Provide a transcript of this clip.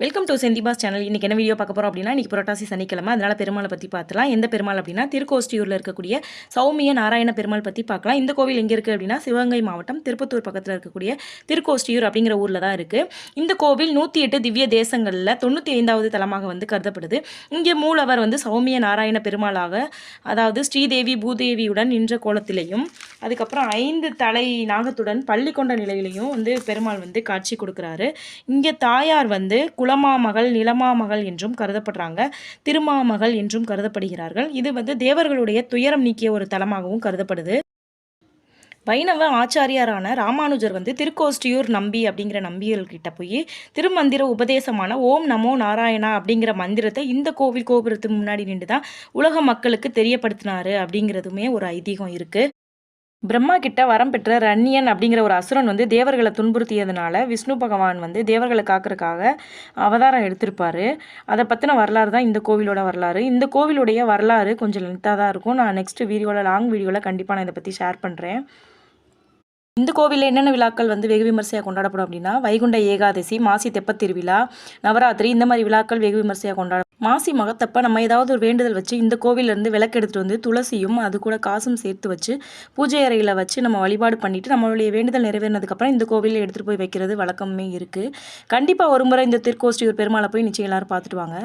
Welcome to செந்திபாஸ் channel. இன்றைக்கி என்ன video பார்க்க போகிறோம் அப்படின்னா, இன்றைக்கி புரட்டாசி சனிக்கிழமை, அதனால் பெருமாளை பற்றி பார்த்துலாம். எந்த பெருமாள் அப்படின்னா, திருக்கோஷ்டியூரில் இருக்கக்கூடிய சௌமிய நாராயண பெருமாள் பற்றி பார்க்கலாம். இந்த கோவில் எங்கே இருக்குது அப்படின்னா, சிவகங்கை மாவட்டம் திருப்பத்தூர் பக்கத்தில் இருக்கக்கூடிய திருக்கோஷ்டியூர் அப்படிங்கிற ஊரில் தான் இருக்குது. இந்த கோவில் 108 திவ்ய தேசங்களில் 95வது தலமாக வந்து கருதப்படுது. இங்கே மூலவர் வந்து சௌமிய நாராயண பெருமாளாக, அதாவது ஸ்ரீதேவி பூதேவியுடன் நின்ற கோலத்திலையும், அதுக்கப்புறம் 5 தலை நாகத்துடன் பள்ளி கொண்ட நிலையிலையும் வந்து பெருமாள் வந்து காட்சி கொடுக்குறாரு. இங்கே தாயார் வந்து குலமாமகள், நிலமாமகள் என்றும் கருதப்படுறாங்க. திருமாமகள் என்றும் கருதப்படுகிறார்கள். இது வந்து தேவர்களுடைய துயரம் நீக்கிய ஒரு தலமாகவும் கருதப்படுது. வைணவ ஆச்சாரியாரான ராமானுஜர் வந்து திருக்கோஷ்டியூர் நம்பி அப்படிங்கிற நம்பியர்கிட்ட போய் திருமந்திர உபதேசமான ஓம் நமோ நாராயணா அப்படிங்கிற மந்திரத்தை இந்த கோவில் கோபுரத்துக்கு முன்னாடி நின்று தான் உலக மக்களுக்கு தெரியப்படுத்தினாரு அப்படிங்கிறதுமே ஒரு ஐதீகம் இருக்குது. பிரம்மா கிட்ட வரம் பெற்ற ரன்னியன் அப்படிங்கிற ஒரு அசுரன் வந்து தேவர்களை துன்புறுத்தியதுனால விஷ்ணு பகவான் வந்து தேவர்களை காக்கிறதுக்காக அவதாரம் எடுத்திருப்பாரு. அதை பற்றின வரலாறு தான் இந்த கோவிலோட வரலாறு. இந்த கோவிலுடைய வரலாறு கொஞ்சம் லென்த்தாக தான் இருக்கும். நான் நெக்ஸ்ட் வீடியோவில், லாங் வீடியோவில் கண்டிப்பாக நான் இதை பற்றி ஷேர் பண்ணுறேன். இந்த கோவிலில் என்னென்ன விழாக்கள் வந்து வெகு விமர்சையாக கொண்டாடப்படும் அப்படின்னா, வைகுண்ட ஏகாதசி, மாசி தெப்பத் திருவிழா, நவராத்திரி, இந்த மாதிரி விழாக்கள் வெகு விமர்சையாக கொண்டாடும். மாசி மகத்தப்ப நம்ம ஏதாவது ஒரு வேண்டுதல் வச்சு இந்த கோவிலேருந்து விளக்கு எடுத்துகிட்டு வந்து துளசியும் அது கூட காசும் சேர்த்து வச்சு பூஜை அறையில் வச்சு நம்ம வழிபாடு பண்ணிவிட்டு நம்மளுடைய வேண்டுதல் நிறைவேறினதுக்கப்புறம் இந்த கோவிலில் எடுத்துகிட்டு போய் வைக்கிறது வழக்கமே இருக்குது. கண்டிப்பாக ஒரு முறை இந்த திருக்கோஷ்டியூர் பெருமாளை போய் நிச்சயம் எல்லாரும் பார்த்துட்டு வாங்க.